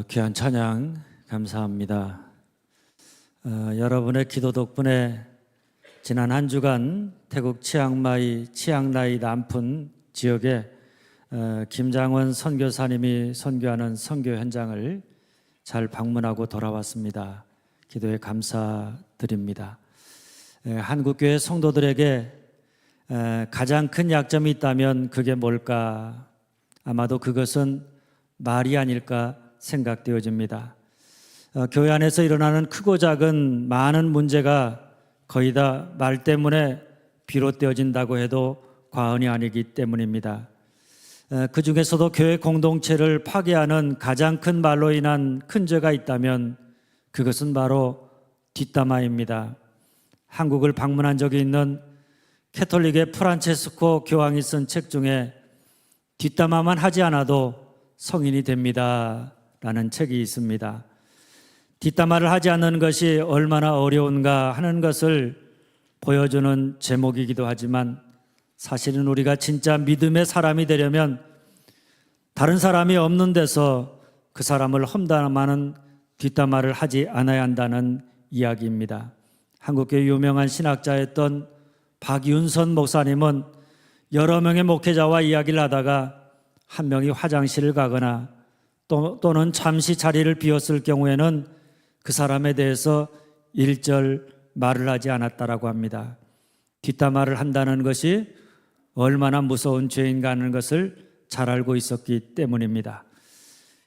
귀한 찬양 감사합니다. 여러분의 기도 덕분에 지난 한 주간 태국 치앙라이 남푼 지역에 김장원 선교사님이 선교하는 선교 현장을 잘 방문하고 돌아왔습니다. 기도에 감사드립니다. 한국교회 성도들에게 가장 큰 약점이 있다면 그게 뭘까? 아마도 그것은 말이 아닐까 생각되어집니다. 교회 안에서 일어나는 크고 작은 많은 문제가 거의 다 말 때문에 비롯되어진다고 해도 과언이 아니기 때문입니다. 그 중에서도 교회 공동체를 파괴하는 가장 큰 말로 인한 큰 죄가 있다면 그것은 바로 뒷담화입니다. 한국을 방문한 적이 있는 캐톨릭의 프란체스코 교황이 쓴 책 중에 뒷담화만 하지 않아도 성인이 됩니다 라는 책이 있습니다. 뒷담화를 하지 않는 것이 얼마나 어려운가 하는 것을 보여주는 제목이기도 하지만 사실은 우리가 진짜 믿음의 사람이 되려면 다른 사람이 없는 데서 그 사람을 험담하는 뒷담화를 하지 않아야 한다는 이야기입니다. 한국교회 유명한 신학자였던 박윤선 목사님은 여러 명의 목회자와 이야기를 하다가 한 명이 화장실을 가거나 또는 잠시 자리를 비웠을 경우에는 그 사람에 대해서 일절 말을 하지 않았다라고 합니다. 뒷담화를 한다는 것이 얼마나 무서운 죄인가 하는 것을 잘 알고 있었기 때문입니다.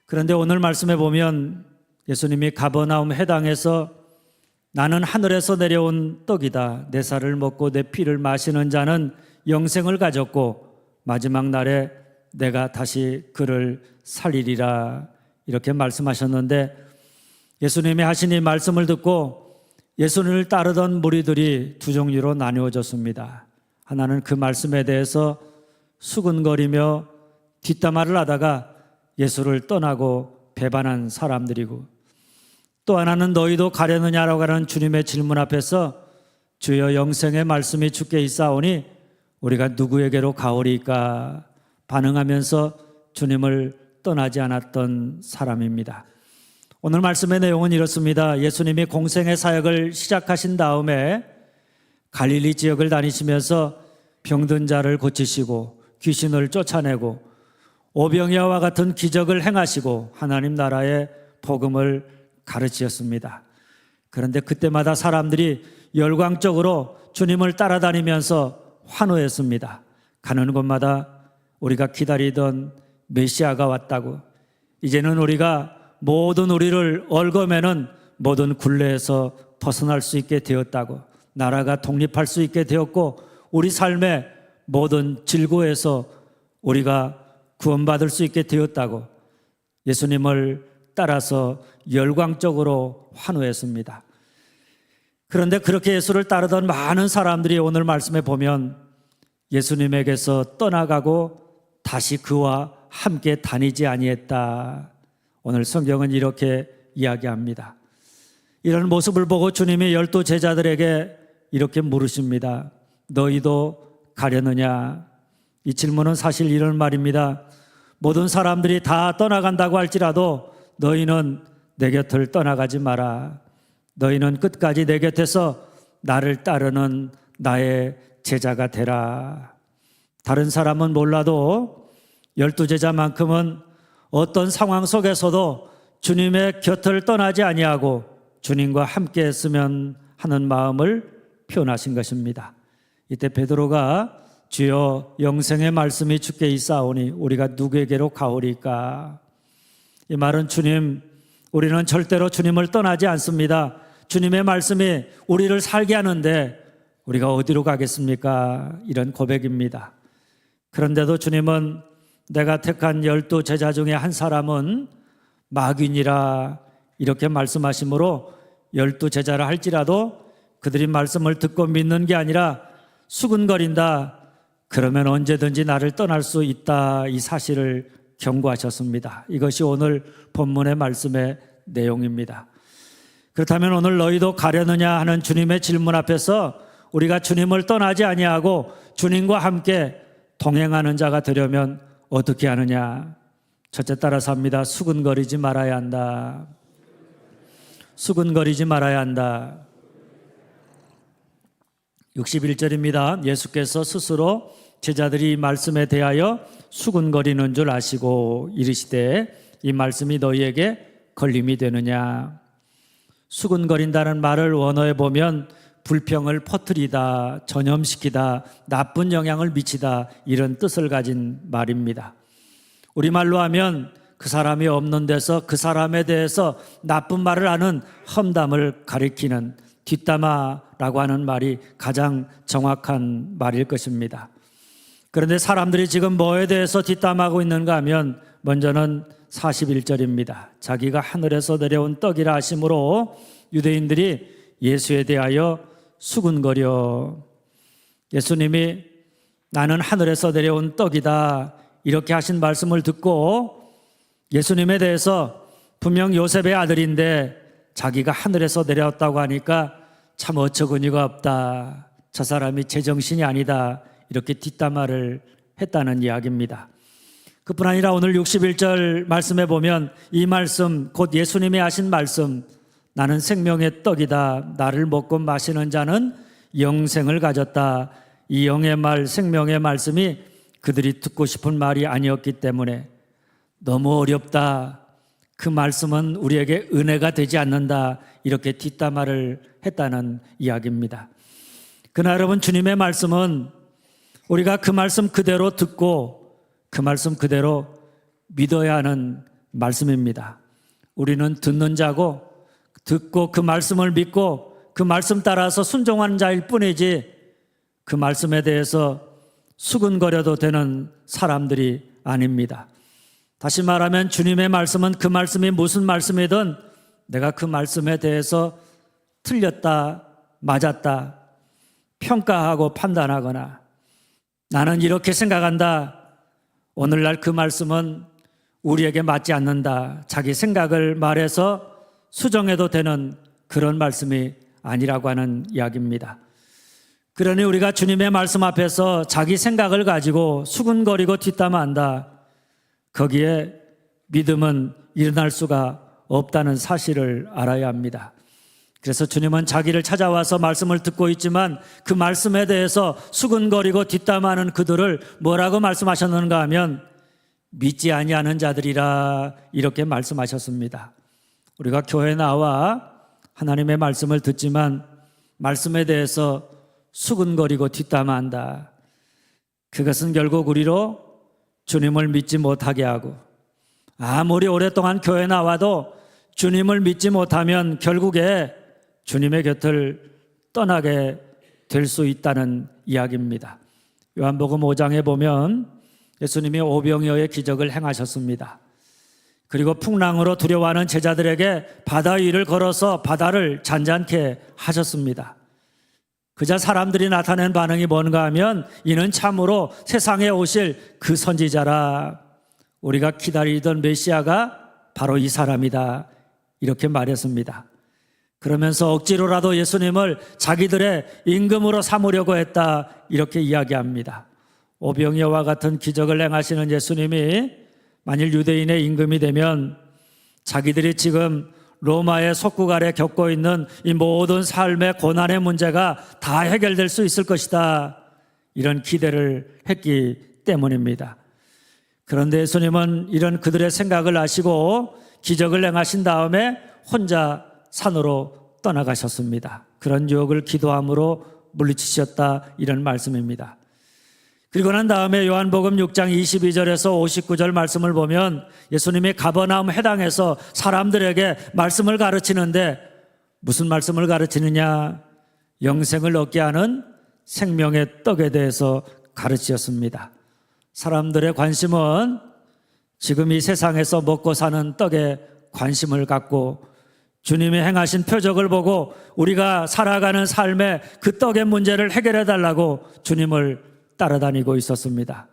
그런데 오늘 말씀에 보면 예수님이 가버나움 회당에서 나는 하늘에서 내려온 떡이다. 내 살을 먹고 내 피를 마시는 자는 영생을 가졌고 마지막 날에 내가 다시 그를 살리리라 이렇게 말씀하셨는데 예수님이 하신 이 말씀을 듣고 예수님을 따르던 무리들이 두 종류로 나누어졌습니다. 하나는 그 말씀에 대해서 수근거리며 뒷담화를 하다가 예수를 떠나고 배반한 사람들이고 또 하나는 너희도 가려느냐라고 하는 주님의 질문 앞에서 주여 영생의 말씀이 주께 있사오니 우리가 누구에게로 가오리까 반응하면서 주님을 떠나지 않았던 사람입니다. 오늘 말씀의 내용은 이렇습니다. 예수님이 공생의 사역을 시작하신 다음에 갈릴리 지역을 다니시면서 병든 자를 고치시고 귀신을 쫓아내고 오병이어와 같은 기적을 행하시고 하나님 나라의 복음을 가르치셨습니다. 그런데 그때마다 사람들이 열광적으로 주님을 따라다니면서 환호했습니다. 가는 곳마다 우리가 기다리던 메시아가 왔다고, 이제는 우리가 모든 우리를 얽어매는 모든 굴레에서 벗어날 수 있게 되었다고, 나라가 독립할 수 있게 되었고 우리 삶의 모든 질고에서 우리가 구원받을 수 있게 되었다고 예수님을 따라서 열광적으로 환호했습니다. 그런데 그렇게 예수를 따르던 많은 사람들이 오늘 말씀에 보면 예수님에게서 떠나가고 다시 그와 함께 다니지 아니했다. 오늘 성경은 이렇게 이야기합니다. 이런 모습을 보고 주님이 12 제자들에게 이렇게 물으십니다. 너희도 가려느냐? 이 질문은 사실 이런 말입니다. 모든 사람들이 다 떠나간다고 할지라도 너희는 내 곁을 떠나가지 마라. 너희는 끝까지 내 곁에서 나를 따르는 나의 제자가 되라. 다른 사람은 몰라도 12 제자만큼은 어떤 상황 속에서도 주님의 곁을 떠나지 아니하고 주님과 함께 했으면 하는 마음을 표현하신 것입니다. 이때 베드로가 주여 영생의 말씀이 주께 있사오니 우리가 누구에게로 가오리까? 이 말은 주님, 우리는 절대로 주님을 떠나지 않습니다. 주님의 말씀이 우리를 살게 하는데 우리가 어디로 가겠습니까? 이런 고백입니다. 그런데도 주님은 내가 택한 12 제자 중에 한 사람은 마귀니라 이렇게 말씀하시므로 12 제자라 할지라도 그들이 말씀을 듣고 믿는 게 아니라 수근거린다. 그러면 언제든지 나를 떠날 수 있다. 이 사실을 경고하셨습니다. 이것이 오늘 본문의 말씀의 내용입니다. 그렇다면 오늘 너희도 가려느냐 하는 주님의 질문 앞에서 우리가 주님을 떠나지 아니하고 주님과 함께 동행하는 자가 되려면 어떻게 하느냐? 첫째 따라서 합니다. 수근거리지 말아야 한다. 수근거리지 말아야 한다. 61절입니다. 예수께서 스스로 제자들이 이 말씀에 대하여 수근거리는 줄 아시고 이르시되 이 말씀이 너희에게 걸림이 되느냐. 수근거린다는 말을 원어에 보면 불평을 퍼뜨리다, 전염시키다, 나쁜 영향을 미치다 이런 뜻을 가진 말입니다. 우리말로 하면 그 사람이 없는 데서 그 사람에 대해서 나쁜 말을 하는 험담을 가리키는 뒷담화라고 하는 말이 가장 정확한 말일 것입니다. 그런데 사람들이 지금 뭐에 대해서 뒷담하고 있는가 하면 먼저는 41절입니다. 자기가 하늘에서 내려온 떡이라 하심으로 유대인들이 예수에 대하여 수군거려 예수님이 나는 하늘에서 내려온 떡이다 이렇게 하신 말씀을 듣고 예수님에 대해서 분명 요셉의 아들인데 자기가 하늘에서 내려왔다고 하니까 참 어처구니가 없다. 저 사람이 제정신이 아니다. 이렇게 뒷담화를 했다는 이야기입니다. 그뿐 아니라 오늘 61절 말씀에 보면 이 말씀 곧 예수님이 하신 말씀 나는 생명의 떡이다. 나를 먹고 마시는 자는 영생을 가졌다. 이 영의 말 생명의 말씀이 그들이 듣고 싶은 말이 아니었기 때문에 너무 어렵다. 그 말씀은 우리에게 은혜가 되지 않는다. 이렇게 뒷담화를 했다는 이야기입니다. 그러나 여러분 주님의 말씀은 우리가 그 말씀 그대로 듣고 그 말씀 그대로 믿어야 하는 말씀입니다. 우리는 듣는 자고 듣고 그 말씀을 믿고 그 말씀 따라서 순종하는 자일 뿐이지 그 말씀에 대해서 수근거려도 되는 사람들이 아닙니다. 다시 말하면 주님의 말씀은 그 말씀이 무슨 말씀이든 내가 그 말씀에 대해서 틀렸다, 맞았다, 평가하고 판단하거나 나는 이렇게 생각한다. 오늘날 그 말씀은 우리에게 맞지 않는다. 자기 생각을 말해서 수정해도 되는 그런 말씀이 아니라고 하는 이야기입니다. 그러니 우리가 주님의 말씀 앞에서 자기 생각을 가지고 수근거리고 뒷담화한다. 거기에 믿음은 일어날 수가 없다는 사실을 알아야 합니다. 그래서 주님은 자기를 찾아와서 말씀을 듣고 있지만 그 말씀에 대해서 수근거리고 뒷담화하는 그들을 뭐라고 말씀하셨는가 하면 믿지 아니하는 자들이라 이렇게 말씀하셨습니다. 우리가 교회에 나와 하나님의 말씀을 듣지만 말씀에 대해서 수근거리고 뒷담화한다. 그것은 결국 우리로 주님을 믿지 못하게 하고 아무리 오랫동안 교회에 나와도 주님을 믿지 못하면 결국에 주님의 곁을 떠나게 될 수 있다는 이야기입니다. 요한복음 5장에 보면 예수님이 오병이어의 기적을 행하셨습니다. 그리고 풍랑으로 두려워하는 제자들에게 바다 위를 걸어서 바다를 잔잔케 하셨습니다. 그자 사람들이 나타낸 반응이 뭔가 하면 이는 참으로 세상에 오실 그 선지자라. 우리가 기다리던 메시아가 바로 이 사람이다. 이렇게 말했습니다. 그러면서 억지로라도 예수님을 자기들의 임금으로 삼으려고 했다. 이렇게 이야기합니다. 오병이어와 같은 기적을 행하시는 예수님이 만일 유대인의 임금이 되면 자기들이 지금 로마의 속국 아래 겪고 있는 이 모든 삶의 고난의 문제가 다 해결될 수 있을 것이다. 이런 기대를 했기 때문입니다. 그런데 예수님은 이런 그들의 생각을 아시고 기적을 행하신 다음에 혼자 산으로 떠나가셨습니다. 그런 유혹을 기도함으로 물리치셨다. 이런 말씀입니다. 그리고 난 다음에 요한복음 6장 22절에서 59절 말씀을 보면 예수님이 가버나움 회당에서 사람들에게 말씀을 가르치는데 무슨 말씀을 가르치느냐? 영생을 얻게 하는 생명의 떡에 대해서 가르치셨습니다. 사람들의 관심은 지금 이 세상에서 먹고 사는 떡에 관심을 갖고 주님이 행하신 표적을 보고 우리가 살아가는 삶의 그 떡의 문제를 해결해 달라고 주님을 따라다니고 있었습니다.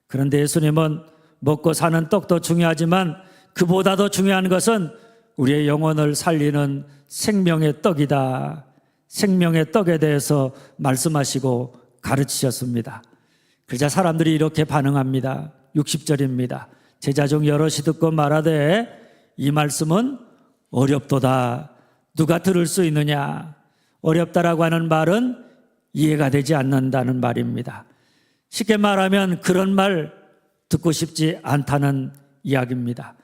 그런데 예수님은 먹고 사는 떡도 중요하지만 그보다도 중요한 것은 우리의 영혼을 살리는 생명의 떡이다. 생명의 떡에 대해서 말씀하시고 가르치셨습니다. 그러자 사람들이 이렇게 반응합니다. 60절입니다. 제자 중 여럿이 듣고 말하되 이 말씀은 어렵도다. 누가 들을 수 있느냐? 어렵다라고 하는 말은 이해가 되지 않는다는 말입니다. 쉽게 말하면 그런 말 듣고 싶지 않다는 이야기입니다.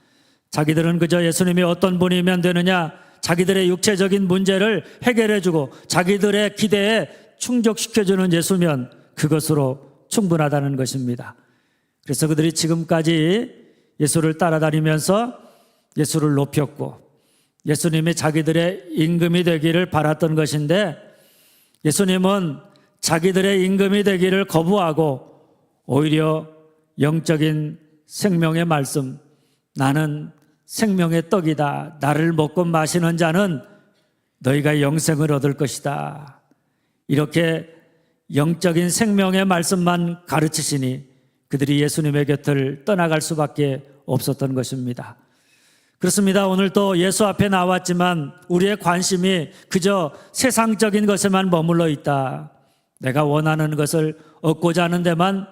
자기들은 그저 예수님이 어떤 분이면 되느냐, 자기들의 육체적인 문제를 해결해주고 자기들의 기대에 충족시켜주는 예수면 그것으로 충분하다는 것입니다. 그래서 그들이 지금까지 예수를 따라다니면서 예수를 높였고 예수님이 자기들의 임금이 되기를 바랐던 것인데, 예수님은 자기들의 임금이 되기를 거부하고 오히려 영적인 생명의 말씀, 나는 생명의 떡이다, 나를 먹고 마시는 자는 너희가 영생을 얻을 것이다, 이렇게 영적인 생명의 말씀만 가르치시니 그들이 예수님의 곁을 떠나갈 수밖에 없었던 것입니다. 그렇습니다. 오늘 또 예수 앞에 나왔지만 우리의 관심이 그저 세상적인 것에만 머물러 있다. 내가 원하는 것을 얻고자 하는 데만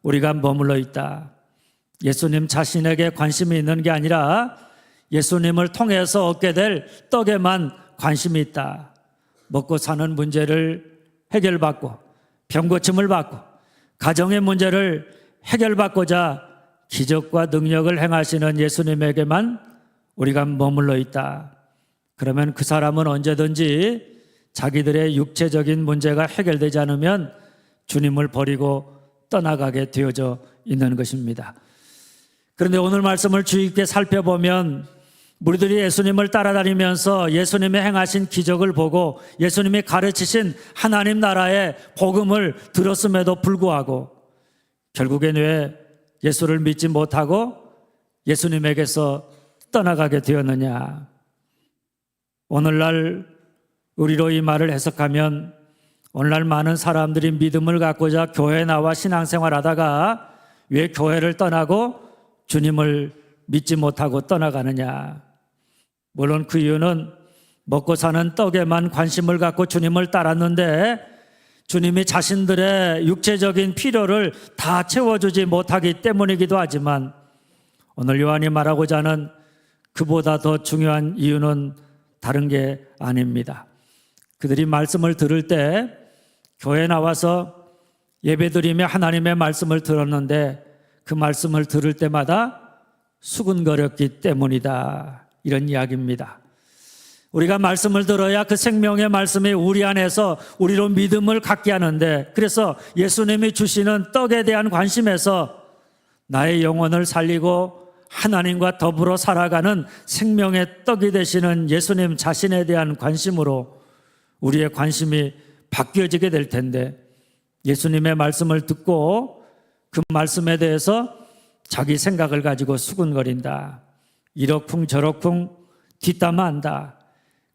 우리가 머물러 있다. 예수님 자신에게 관심이 있는 게 아니라 예수님을 통해서 얻게 될 떡에만 관심이 있다. 먹고 사는 문제를 해결받고 병고침을 받고 가정의 문제를 해결받고자 기적과 능력을 행하시는 예수님에게만 우리가 머물러 있다. 그러면 그 사람은 언제든지 자기들의 육체적인 문제가 해결되지 않으면 주님을 버리고 떠나가게 되어져 있는 것입니다. 그런데 오늘 말씀을 주의 깊게 살펴보면 무리들이 예수님을 따라다니면서 예수님의 행하신 기적을 보고 예수님이 가르치신 하나님 나라의 복음을 들었음에도 불구하고 결국엔 왜 예수를 믿지 못하고 예수님에게서 떠나가게 되었느냐? 오늘날 우리로 이 말을 해석하면 오늘날 많은 사람들이 믿음을 갖고자 교회에 나와 신앙생활 하다가 왜 교회를 떠나고 주님을 믿지 못하고 떠나가느냐? 물론 그 이유는 먹고 사는 떡에만 관심을 갖고 주님을 따랐는데 주님이 자신들의 육체적인 필요를 다 채워주지 못하기 때문이기도 하지만 오늘 요한이 말하고자 하는 그보다 더 중요한 이유는 다른 게 아닙니다. 그들이 말씀을 들을 때 교회에 나와서 예배드리며 하나님의 말씀을 들었는데 그 말씀을 들을 때마다 수근거렸기 때문이다. 이런 이야기입니다. 우리가 말씀을 들어야 그 생명의 말씀이 우리 안에서 우리로 믿음을 갖게 하는데, 그래서 예수님이 주시는 떡에 대한 관심에서 나의 영혼을 살리고 하나님과 더불어 살아가는 생명의 떡이 되시는 예수님 자신에 대한 관심으로 우리의 관심이 바뀌어지게 될 텐데, 예수님의 말씀을 듣고 그 말씀에 대해서 자기 생각을 가지고 수군거린다, 이러쿵저러쿵 뒷담화한다,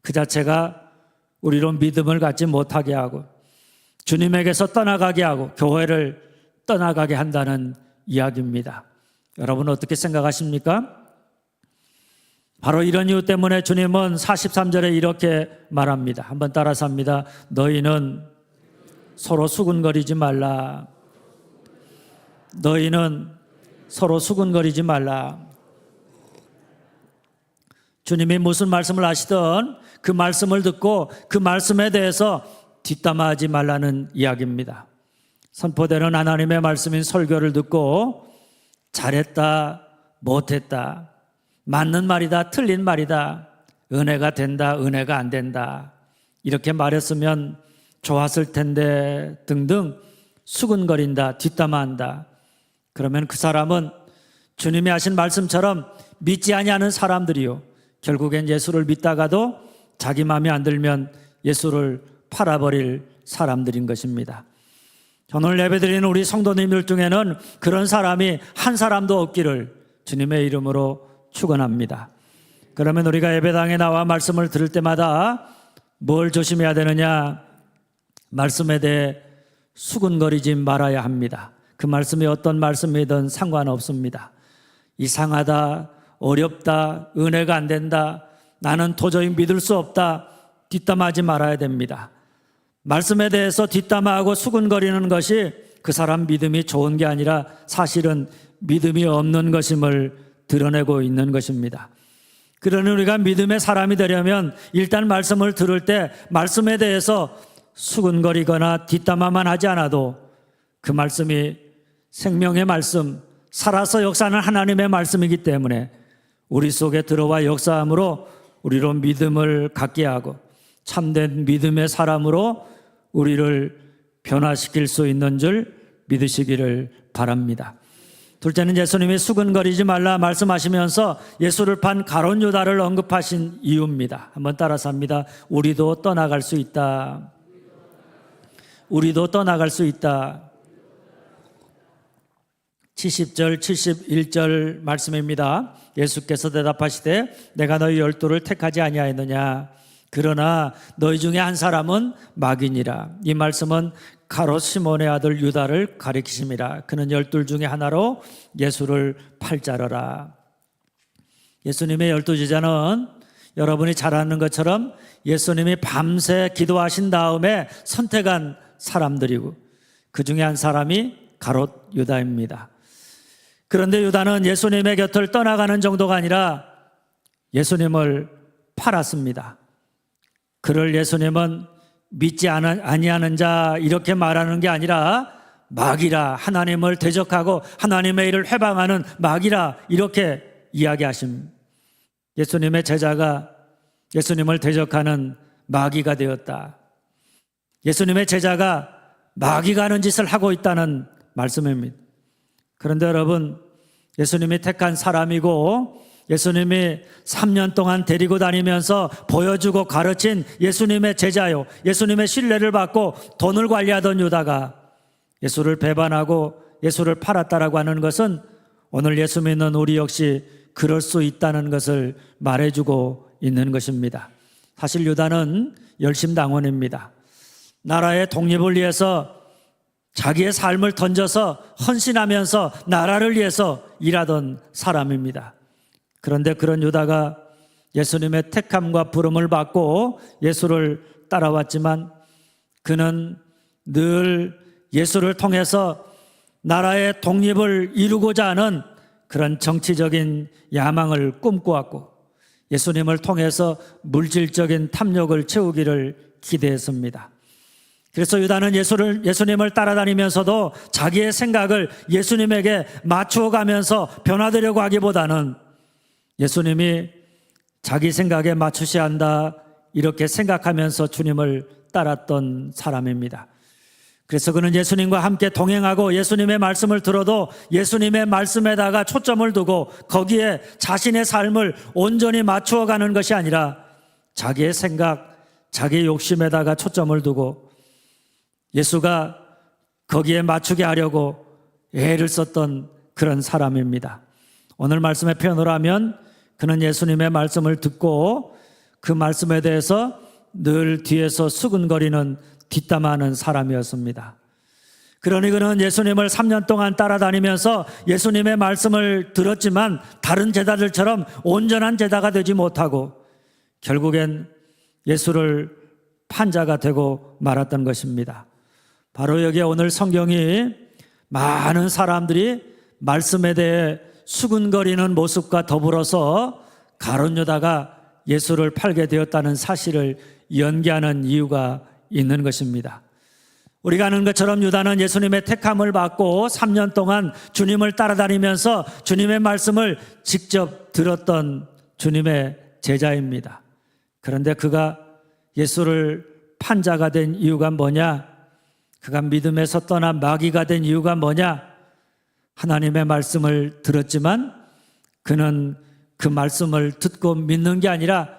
그 자체가 우리로 믿음을 갖지 못하게 하고 주님에게서 떠나가게 하고 교회를 떠나가게 한다는 이야기입니다. 여러분 어떻게 생각하십니까? 바로 이런 이유 때문에 주님은 43절에 이렇게 말합니다. 한번 따라서 합니다. 너희는 서로 수군거리지 말라. 너희는 서로 수군거리지 말라. 주님이 무슨 말씀을 하시든 그 말씀을 듣고 그 말씀에 대해서 뒷담화하지 말라는 이야기입니다. 선포되는 하나님의 말씀인 설교를 듣고 잘했다, 못했다, 맞는 말이다, 틀린 말이다, 은혜가 된다, 은혜가 안 된다, 이렇게 말했으면 좋았을 텐데 등등 수근거린다, 뒷담화한다. 그러면 그 사람은 주님이 하신 말씀처럼 믿지 아니하는 사람들이요, 결국엔 예수를 믿다가도 자기 마음에 안 들면 예수를 팔아버릴 사람들인 것입니다. 오늘 예배드리는 우리 성도님들 중에는 그런 사람이 한 사람도 없기를 주님의 이름으로 축원합니다. 그러면 우리가 예배당에 나와 말씀을 들을 때마다 뭘 조심해야 되느냐? 말씀에 대해 수군거리지 말아야 합니다. 그 말씀이 어떤 말씀이든 상관없습니다. 이상하다, 어렵다, 은혜가 안 된다, 나는 도저히 믿을 수 없다, 뒷담화하지 말아야 됩니다. 말씀에 대해서 뒷담화하고 수군거리는 것이 그 사람 믿음이 좋은 게 아니라 사실은 믿음이 없는 것임을 드러내고 있는 것입니다. 그러니 우리가 믿음의 사람이 되려면 일단 말씀을 들을 때 말씀에 대해서 수근거리거나 뒷담화만 하지 않아도 그 말씀이 생명의 말씀, 살아서 역사하는 하나님의 말씀이기 때문에 우리 속에 들어와 역사함으로 우리로 믿음을 갖게 하고 참된 믿음의 사람으로 우리를 변화시킬 수 있는 줄 믿으시기를 바랍니다. 둘째는 예수님이 수근거리지 말라 말씀하시면서 예수를 판 가룟 유다를 언급하신 이유입니다. 한번 따라서 합니다. 우리도 떠나갈 수 있다. 우리도 떠나갈 수 있다. 70절 71절 말씀입니다. 예수께서 대답하시되 내가 너희 12를 택하지 아니하였느냐. 그러나 너희 중에 한 사람은 마귀니라. 이 말씀은 가롯 시몬의 아들 유다를 가리키심이라. 그는 12 중에 하나로 예수를 팔자러라. 예수님의 12제자는 여러분이 잘 아는 것처럼 예수님이 밤새 기도하신 다음에 선택한 사람들이고 그 중에 한 사람이 가롯 유다입니다. 그런데 유다는 예수님의 곁을 떠나가는 정도가 아니라 예수님을 팔았습니다. 그를 예수님은 믿지 아니하는 자 이렇게 말하는 게 아니라 마귀라, 하나님을 대적하고 하나님의 일을 회방하는 마귀라 이렇게 이야기하십니다. 예수님의 제자가 예수님을 대적하는 마귀가 되었다. 예수님의 제자가 마귀가 하는 짓을 하고 있다는 말씀입니다. 그런데 여러분, 예수님이 택한 사람이고 예수님이 3년 동안 데리고 다니면서 보여주고 가르친 예수님의 제자요, 예수님의 신뢰를 받고 돈을 관리하던 유다가 예수를 배반하고 예수를 팔았다라고 하는 것은 오늘 예수 믿는 우리 역시 그럴 수 있다는 것을 말해주고 있는 것입니다. 사실 유다는 열심당원입니다. 나라의 독립을 위해서 자기의 삶을 던져서 헌신하면서 나라를 위해서 일하던 사람입니다. 그런데 그런 유다가 예수님의 택함과 부름을 받고 예수를 따라왔지만 그는 늘 예수를 통해서 나라의 독립을 이루고자 하는 그런 정치적인 야망을 꿈꾸었고 예수님을 통해서 물질적인 탐욕을 채우기를 기대했습니다. 그래서 유다는 예수님을 따라다니면서도 자기의 생각을 예수님에게 맞추어 가면서 변화되려고 하기보다는 예수님이 자기 생각에 맞추셔야 한다 이렇게 생각하면서 주님을 따랐던 사람입니다. 그래서 그는 예수님과 함께 동행하고 예수님의 말씀을 들어도 예수님의 말씀에다가 초점을 두고 거기에 자신의 삶을 온전히 맞추어 가는 것이 아니라 자기의 생각, 자기의 욕심에다가 초점을 두고 예수가 거기에 맞추게 하려고 애를 썼던 그런 사람입니다. 오늘 말씀의 표현으로 하면 그는 예수님의 말씀을 듣고 그 말씀에 대해서 늘 뒤에서 수근거리는 뒷담화하는 사람이었습니다. 그러니 그는 예수님을 3년 동안 따라다니면서 예수님의 말씀을 들었지만 다른 제자들처럼 온전한 제자가 되지 못하고 결국엔 예수를 판자가 되고 말았던 것입니다. 바로 여기에 오늘 성경이 많은 사람들이 말씀에 대해 수근거리는 모습과 더불어서 가룟 유다가 예수를 팔게 되었다는 사실을 연기하는 이유가 있는 것입니다. 우리가 아는 것처럼 유다는 예수님의 택함을 받고 3년 동안 주님을 따라다니면서 주님의 말씀을 직접 들었던 주님의 제자입니다. 그런데 그가 예수를 판자가 된 이유가 뭐냐? 그가 믿음에서 떠난 마귀가 된 이유가 뭐냐? 하나님의 말씀을 들었지만 그는 그 말씀을 듣고 믿는 게 아니라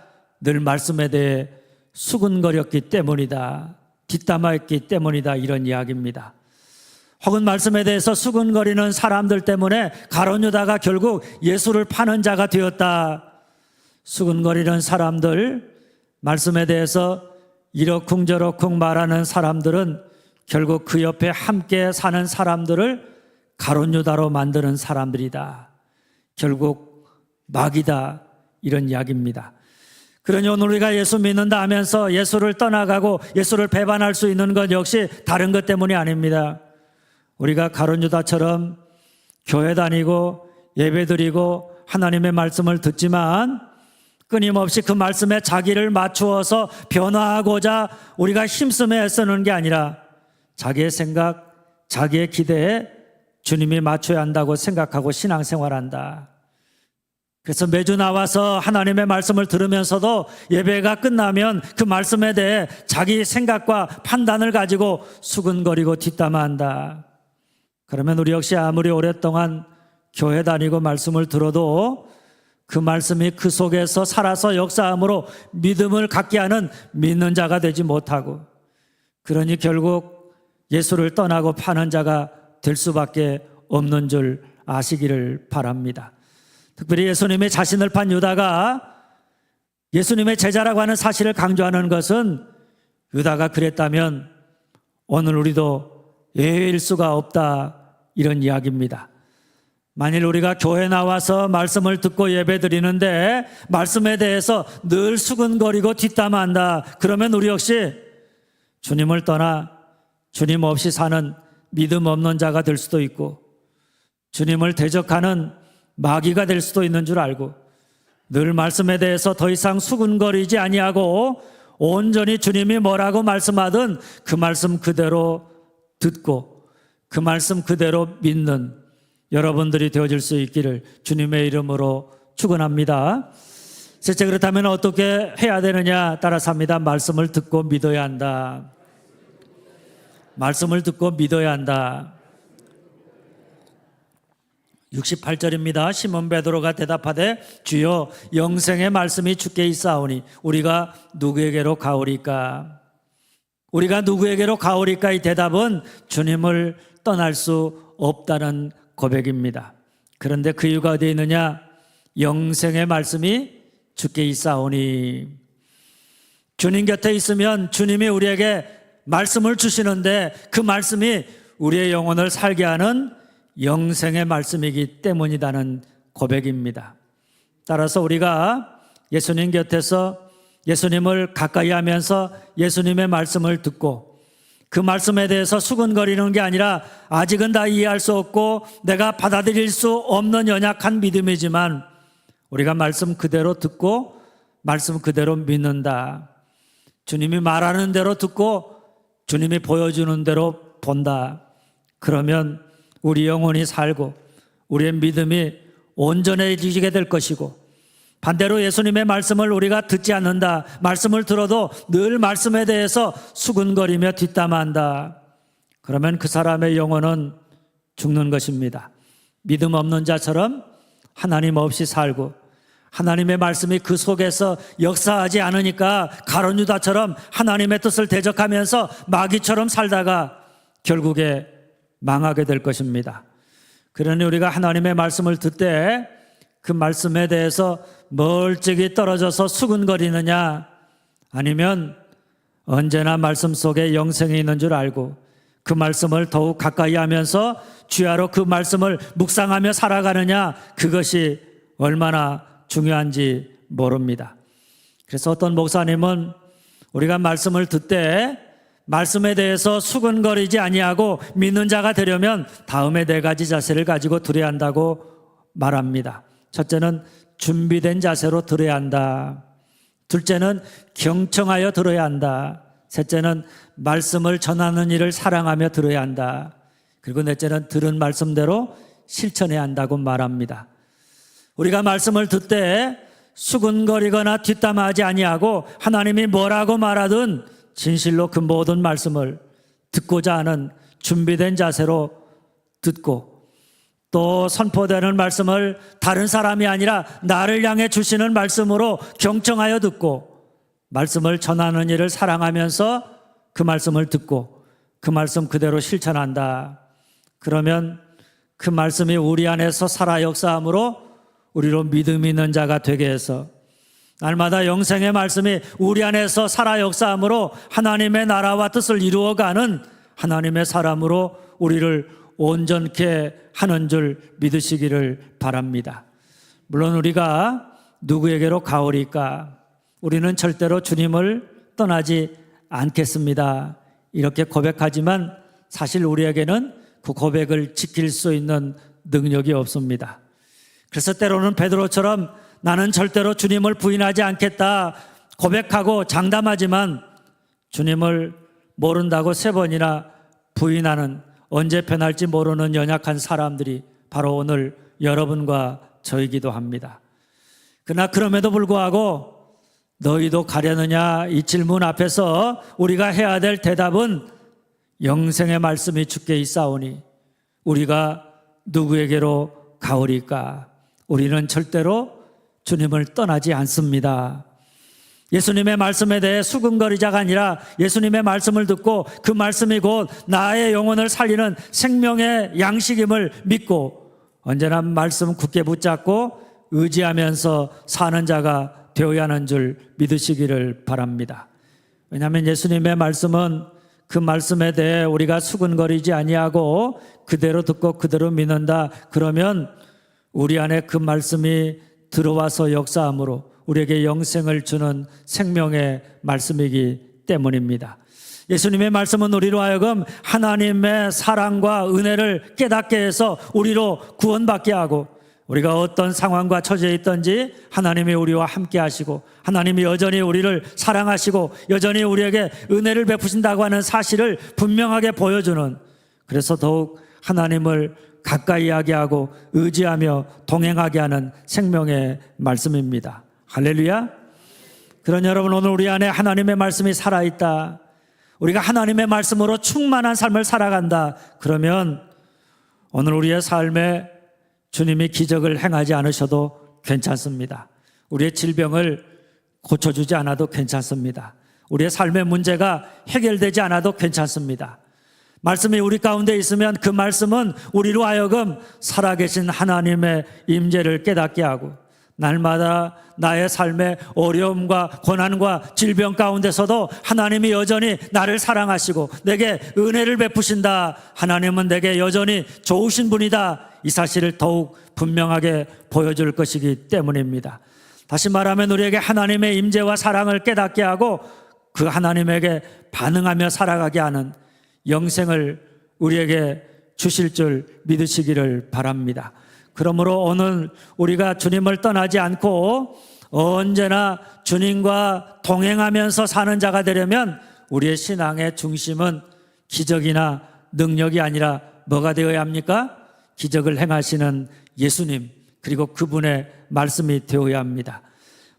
늘 말씀에 대해 수근거렸기 때문이다. 뒷담화했기 때문이다. 이런 이야기입니다. 혹은 말씀에 대해서 수근거리는 사람들 때문에 가룟 유다가 결국 예수를 파는 자가 되었다. 수근거리는 사람들, 말씀에 대해서 이러쿵저러쿵 말하는 사람들은 결국 그 옆에 함께 사는 사람들을 가룟 유다로 만드는 사람들이다. 결국 마귀다. 이런 이야기입니다. 그러니 오늘 우리가 예수 믿는다 하면서 예수를 떠나가고 예수를 배반할 수 있는 것 역시 다른 것 때문이 아닙니다. 우리가 가룟 유다처럼 교회 다니고 예배드리고 하나님의 말씀을 듣지만 끊임없이 그 말씀에 자기를 맞추어서 변화하고자 우리가 힘쓰며 애쓰는 게 아니라 자기의 생각, 자기의 기대에 주님이 맞춰야 한다고 생각하고 신앙생활한다. 그래서 매주 나와서 하나님의 말씀을 들으면서도 예배가 끝나면 그 말씀에 대해 자기 생각과 판단을 가지고 수근거리고 뒷담화한다. 그러면 우리 역시 아무리 오랫동안 교회 다니고 말씀을 들어도 그 말씀이 그 속에서 살아서 역사함으로 믿음을 갖게 하는 믿는 자가 되지 못하고, 그러니 결국 예수를 떠나고 파는 자가 될 수밖에 없는 줄 아시기를 바랍니다. 특별히 예수님의 자신을 판 유다가 예수님의 제자라고 하는 사실을 강조하는 것은 유다가 그랬다면 오늘 우리도 예외일 수가 없다, 이런 이야기입니다. 만일 우리가 교회 나와서 말씀을 듣고 예배 드리는데 말씀에 대해서 늘 수근거리고 뒷담화한다, 그러면 우리 역시 주님을 떠나 주님 없이 사는 믿음 없는 자가 될 수도 있고 주님을 대적하는 마귀가 될 수도 있는 줄 알고 늘 말씀에 대해서 더 이상 수근거리지 아니하고 온전히 주님이 뭐라고 말씀하든 그 말씀 그대로 듣고 그 말씀 그대로 믿는 여러분들이 되어질 수 있기를 주님의 이름으로 축원합니다. 셋째, 그렇다면 어떻게 해야 되느냐 따라서 합니다. 말씀을 듣고 믿어야 한다. 말씀을 듣고 믿어야 한다. 68절입니다. 시몬 베드로가 대답하되 주여 영생의 말씀이 주께 있사오니 우리가 누구에게로 가오리까? 우리가 누구에게로 가오리까? 이 대답은 주님을 떠날 수 없다는 고백입니다. 그런데 그 이유가 어디에 있느냐? 영생의 말씀이 주께 있사오니, 주님 곁에 있으면 주님이 우리에게 말씀을 주시는데 그 말씀이 우리의 영혼을 살게 하는 영생의 말씀이기 때문이라는 고백입니다. 따라서 우리가 예수님 곁에서 예수님을 가까이 하면서 예수님의 말씀을 듣고 그 말씀에 대해서 수근거리는 게 아니라 아직은 다 이해할 수 없고 내가 받아들일 수 없는 연약한 믿음이지만 우리가 말씀 그대로 듣고 말씀 그대로 믿는다. 주님이 말하는 대로 듣고 주님이 보여주는 대로 본다. 그러면 우리 영혼이 살고 우리의 믿음이 온전해지게 될 것이고, 반대로 예수님의 말씀을 우리가 듣지 않는다, 말씀을 들어도 늘 말씀에 대해서 수근거리며 뒷담화한다, 그러면 그 사람의 영혼은 죽는 것입니다. 믿음 없는 자처럼 하나님 없이 살고 하나님의 말씀이 그 속에서 역사하지 않으니까 가룟 유다처럼 하나님의 뜻을 대적하면서 마귀처럼 살다가 결국에 망하게 될 것입니다. 그러니 우리가 하나님의 말씀을 듣되 그 말씀에 대해서 멀찍이 떨어져서 수근거리느냐, 아니면 언제나 말씀 속에 영생이 있는 줄 알고 그 말씀을 더욱 가까이 하면서 주야로 그 말씀을 묵상하며 살아가느냐, 그것이 얼마나 중요한지 모릅니다. 그래서 어떤 목사님은 우리가 말씀을 듣되 말씀에 대해서 수근거리지 아니하고 믿는 자가 되려면 다음에 4가지 자세를 가지고 들어야 한다고 말합니다. 첫째는 준비된 자세로 들어야 한다. 둘째는 경청하여 들어야 한다. 셋째는 말씀을 전하는 일을 사랑하며 들어야 한다. 그리고 넷째는 들은 말씀대로 실천해야 한다고 말합니다. 우리가 말씀을 듣되 수근거리거나 뒷담화하지 아니하고 하나님이 뭐라고 말하든 진실로 그 모든 말씀을 듣고자 하는 준비된 자세로 듣고, 또 선포되는 말씀을 다른 사람이 아니라 나를 향해 주시는 말씀으로 경청하여 듣고 말씀을 전하는 일을 사랑하면서 그 말씀을 듣고 그 말씀 그대로 실천한다. 그러면 그 말씀이 우리 안에서 살아 역사함으로 우리로 믿음 있는 자가 되게 해서 날마다 영생의 말씀이 우리 안에서 살아 역사함으로 하나님의 나라와 뜻을 이루어가는 하나님의 사람으로 우리를 온전케 하는 줄 믿으시기를 바랍니다. 물론 우리가 누구에게로 가오리까? 우리는 절대로 주님을 떠나지 않겠습니다. 이렇게 고백하지만 사실 우리에게는 그 고백을 지킬 수 있는 능력이 없습니다. 그래서 때로는 베드로처럼 나는 절대로 주님을 부인하지 않겠다 고백하고 장담하지만 주님을 모른다고 3번이나 부인하는, 언제 변할지 모르는 연약한 사람들이 바로 오늘 여러분과 저이기도 합니다. 그러나 그럼에도 불구하고 너희도 가려느냐, 이 질문 앞에서 우리가 해야 될 대답은 영생의 말씀이 주께 있사오니 우리가 누구에게로 가오리까? 우리는 절대로 주님을 떠나지 않습니다. 예수님의 말씀에 대해 수근거리자가 아니라 예수님의 말씀을 듣고 그 말씀이 곧 나의 영혼을 살리는 생명의 양식임을 믿고 언제나 말씀 굳게 붙잡고 의지하면서 사는 자가 되어야 하는 줄 믿으시기를 바랍니다. 왜냐하면 예수님의 말씀은 그 말씀에 대해 우리가 수근거리지 아니하고 그대로 듣고 그대로 믿는다. 그러면 우리 안에 그 말씀이 들어와서 역사함으로 우리에게 영생을 주는 생명의 말씀이기 때문입니다. 예수님의 말씀은 우리로 하여금 하나님의 사랑과 은혜를 깨닫게 해서 우리로 구원받게 하고 우리가 어떤 상황과 처지에 있든지 하나님이 우리와 함께 하시고 하나님이 여전히 우리를 사랑하시고 여전히 우리에게 은혜를 베푸신다고 하는 사실을 분명하게 보여주는, 그래서 더욱 하나님을 가까이 하게 하고 의지하며 동행하게 하는 생명의 말씀입니다. 할렐루야. 그런 여러분, 오늘 우리 안에 하나님의 말씀이 살아있다, 우리가 하나님의 말씀으로 충만한 삶을 살아간다, 그러면 오늘 우리의 삶에 주님이 기적을 행하지 않으셔도 괜찮습니다. 우리의 질병을 고쳐주지 않아도 괜찮습니다. 우리의 삶의 문제가 해결되지 않아도 괜찮습니다. 말씀이 우리 가운데 있으면 그 말씀은 우리로 하여금 살아계신 하나님의 임재를 깨닫게 하고 날마다 나의 삶의 어려움과 고난과 질병 가운데서도 하나님이 여전히 나를 사랑하시고 내게 은혜를 베푸신다, 하나님은 내게 여전히 좋으신 분이다, 이 사실을 더욱 분명하게 보여줄 것이기 때문입니다. 다시 말하면 우리에게 하나님의 임재와 사랑을 깨닫게 하고 그 하나님에게 반응하며 살아가게 하는 영생을 우리에게 주실 줄 믿으시기를 바랍니다. 그러므로 오늘 우리가 주님을 떠나지 않고 언제나 주님과 동행하면서 사는 자가 되려면 우리의 신앙의 중심은 기적이나 능력이 아니라 뭐가 되어야 합니까? 기적을 행하시는 예수님, 그리고 그분의 말씀이 되어야 합니다.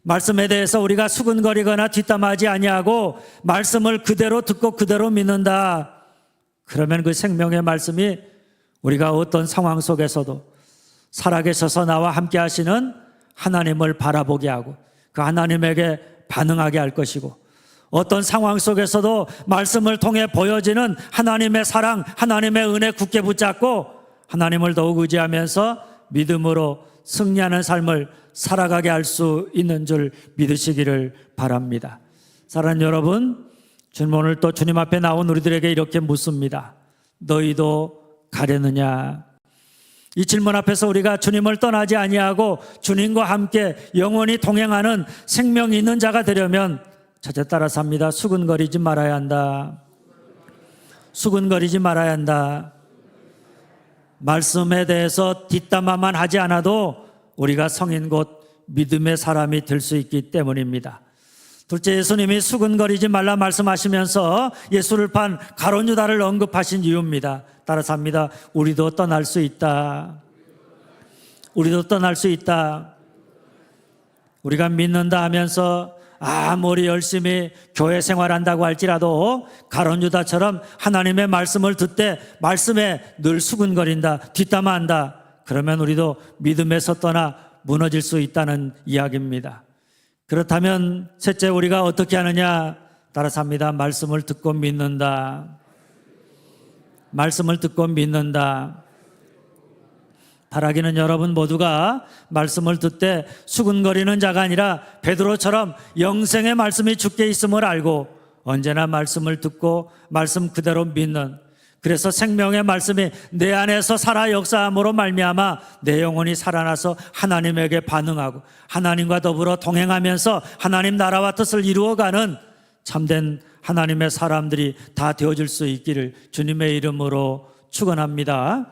말씀에 대해서 우리가 수근거리거나 뒷담화하지 아니하고 말씀을 그대로 듣고 그대로 믿는다. 그러면 그 생명의 말씀이 우리가 어떤 상황 속에서도 살아계셔서 나와 함께 하시는 하나님을 바라보게 하고 그 하나님에게 반응하게 할 것이고, 어떤 상황 속에서도 말씀을 통해 보여지는 하나님의 사랑, 하나님의 은혜 굳게 붙잡고 하나님을 더욱 의지하면서 믿음으로 승리하는 삶을 살아가게 할 수 있는 줄 믿으시기를 바랍니다. 사랑하는 여러분, 주님 오늘 또 주님 앞에 나온 우리들에게 이렇게 묻습니다. 너희도 가려느냐? 이 질문 앞에서 우리가 주님을 떠나지 아니하고 주님과 함께 영원히 동행하는 생명이 있는 자가 되려면 첫째 따라서 합니다. 수근거리지 말아야 한다. 수근거리지 말아야 한다. 말씀에 대해서 뒷담화만 하지 않아도 우리가 성인 곧 믿음의 사람이 될 수 있기 때문입니다. 둘째, 예수님이 수근거리지 말라 말씀하시면서 예수를 판 가룟 유다를 언급하신 이유입니다. 따라서 합니다. 우리도 떠날 수 있다. 우리도 떠날 수 있다. 우리가 믿는다 하면서 아무리 열심히 교회 생활한다고 할지라도 가룟 유다처럼 하나님의 말씀을 듣되 말씀에 늘 수근거린다, 뒷담화한다, 그러면 우리도 믿음에서 떠나 무너질 수 있다는 이야기입니다. 그렇다면 셋째, 우리가 어떻게 하느냐? 따라서 합니다. 말씀을 듣고 믿는다. 말씀을 듣고 믿는다. 바라기는 여러분 모두가 말씀을 듣되 수근거리는 자가 아니라 베드로처럼 영생의 말씀이 주께 있음을 알고 언제나 말씀을 듣고 말씀 그대로 믿는, 그래서 생명의 말씀이 내 안에서 살아 역사함으로 말미암아 내 영혼이 살아나서 하나님에게 반응하고 하나님과 더불어 동행하면서 하나님 나라와 뜻을 이루어가는 참된 하나님의 사람들이 다 되어줄 수 있기를 주님의 이름으로 축원합니다.